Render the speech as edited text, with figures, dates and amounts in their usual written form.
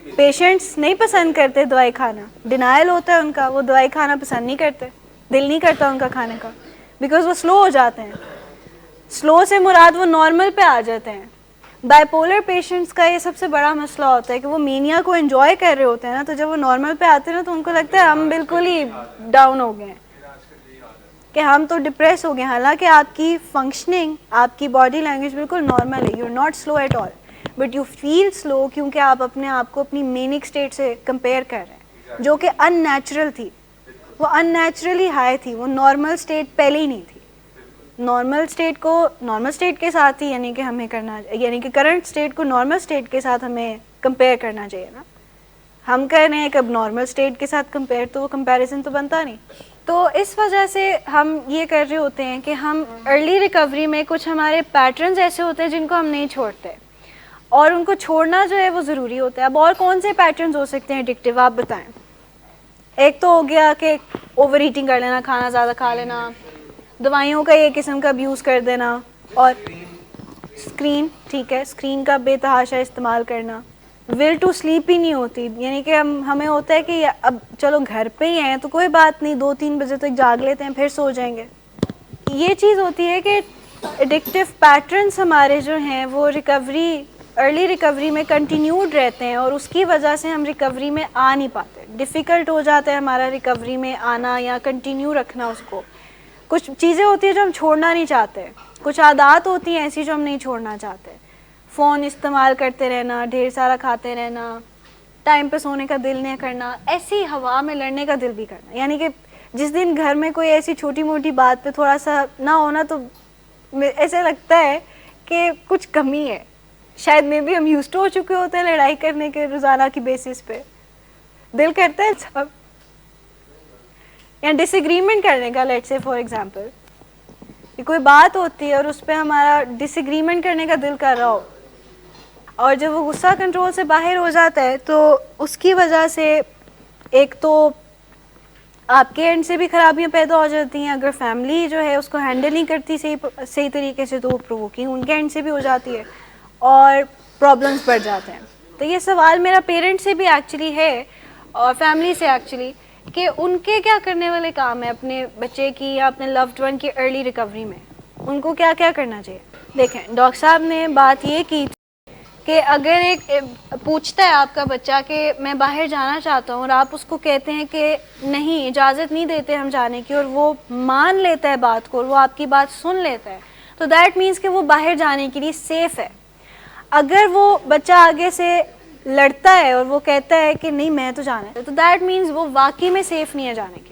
Patients نہیں پسند کرتے دوائی کھانا, ڈینائل ہوتا ہے ان کا, وہ دوائی کھانا پسند نہیں کرتے, دل نہیں کرتا ان کا کھانے کا, بیکاز وہ سلو ہو جاتے ہیں. سلو سے مراد وہ نارمل پہ آ جاتے ہیں. بائی پولر پیشنٹس کا یہ سب سے بڑا مسئلہ ہوتا ہے کہ وہ مینیا کو انجوائے کر رہے ہوتے ہیں نا, تو جب وہ نارمل پہ آتے ہیں نا تو ان کو لگتا ہے ہم بالکل ہی ڈاؤن ہو گئے ہیں, کہ ہم تو ڈپریس ہو گئے. حالانکہ آپ کی فنکشننگ, آپ کی باڈی لینگویج بالکل نارمل ہے, you are not slow at all, but you feel slow کیونکہ آپ اپنے آپ کو اپنی مینک اسٹیٹ سے کمپیئر کر رہے ہیں, جو کہ ان نیچرل تھی. وہ ان نیچرلی ہائی تھی, وہ نارمل اسٹیٹ پہلے ہی نہیں تھی. نارمل اسٹیٹ کو نارمل اسٹیٹ کے ساتھ ہی یعنی کہ ہمیں کرنا, یعنی کہ کرنٹ اسٹیٹ کو نارمل اسٹیٹ کے ساتھ ہمیں کمپیئر کرنا چاہیے نا. ہم کہہ رہے ہیں کہ اب نارمل اسٹیٹ کے ساتھ کمپیئر, تو وہ کمپیریزن تو بنتا نہیں. تو اس وجہ سے ہم یہ کر رہے ہوتے ہیں کہ ہم ارلی ریکوری میں کچھ ہمارے پیٹرنز ایسے ہوتے ہیں جن کو ہم نہیں چھوڑتے, اور ان کو چھوڑنا جو ہے وہ ضروری ہوتا ہے. اب اور کون سے پیٹرنز ہو سکتے ہیں ایڈکٹیو, آپ بتائیں. ایک تو ہو گیا کہ اوور ایٹنگ کر لینا, کھانا زیادہ کھا لینا, دوائیوں کا یہ قسم کا ابیوز کر دینا, اور اسکرین, ٹھیک ہے, اسکرین کا بے تحاشا استعمال کرنا. ول ٹو سلیپ ہی نہیں ہوتی, یعنی کہ ہمیں ہوتا ہے کہ اب چلو گھر پہ ہی ہیں تو کوئی بات نہیں, 2-3 بجے تک جاگ لیتے ہیں پھر سو جائیں گے. یہ چیز ہوتی ہے کہ ایڈکٹیو پیٹرنس ہمارے جو ہیں وہ ریکوری, ارلی ریکوری میں کنٹینیوڈ رہتے ہیں, اور اس کی وجہ سے ہم ریکوری میں آ نہیں پاتے. ڈیفیکلٹ ہو جاتا ہے ہمارا ریکوری میں آنا یا کنٹینیو رکھنا اس کو. کچھ چیزیں ہوتی ہیں جو ہم چھوڑنا نہیں چاہتے, کچھ عادات ہوتی ہیں ایسی جو ہم نہیں چھوڑنا چاہتے. فون استعمال کرتے رہنا, ڈھیر سارا کھاتے رہنا, ٹائم پہ سونے کا دل نہیں کرنا, ایسی ہوا میں لڑنے کا دل بھی کرنا. یعنی کہ جس دن گھر میں کوئی ایسی چھوٹی موٹی بات پہ تھوڑا سا نہ ہونا تو ایسے لگتا ہے کہ کچھ کمی ہے. شاید میں بھی ہم یوزڈ ہو چکے ہوتے ہیں لڑائی کرنے کے روزانہ کی بیسس پہ, دل کرتا ہے سب, یا ڈس ایگریمنٹ کرنے کا. لیٹس سے فار ایگزامپل کہ کوئی بات ہوتی ہے اور اس پہ ہمارا ڈس ایگریمنٹ کرنے کا دل کر رہا ہو, اور جب وہ غصہ کنٹرول سے باہر ہو جاتا ہے تو اس کی وجہ سے ایک تو آپ کے اینڈ سے بھی خرابیاں پیدا ہو جاتی ہیں. اگر فیملی جو ہے اس کو ہینڈل نہیں کرتی صحیح طریقے سے, تو وہ پرووکنگ ان کے اینڈ سے بھی ہو جاتی ہے اور پرابلمس بڑھ جاتے ہیں. تو یہ سوال میرا پیرنٹ سے بھی ایکچولی ہے, اور فیملی سے ایکچولی, کہ ان کے کیا کرنے والے کام ہیں اپنے بچے کی یا اپنے لوڈ ون کی ارلی ریکوری میں, ان کو کیا کیا کرنا چاہیے. دیکھیں, ڈاکٹر صاحب نے بات یہ کی کہ اگر ایک پوچھتا ہے آپ کا بچہ کہ میں باہر جانا چاہتا ہوں, اور آپ اس کو کہتے ہیں کہ نہیں, اجازت نہیں دیتے ہم جانے کی, اور وہ مان لیتا ہے بات کو اور وہ آپ کی بات سن لیتا ہے, تو دیٹ مینس کہ وہ باہر جانے کے لیے سیف ہے. اگر وہ بچہ آگے سے لڑتا ہے اور وہ کہتا ہے کہ نہیں میں تو جانا ہے, تو دیٹ مینس وہ واقعی میں سیف نہیں ہے جانے کے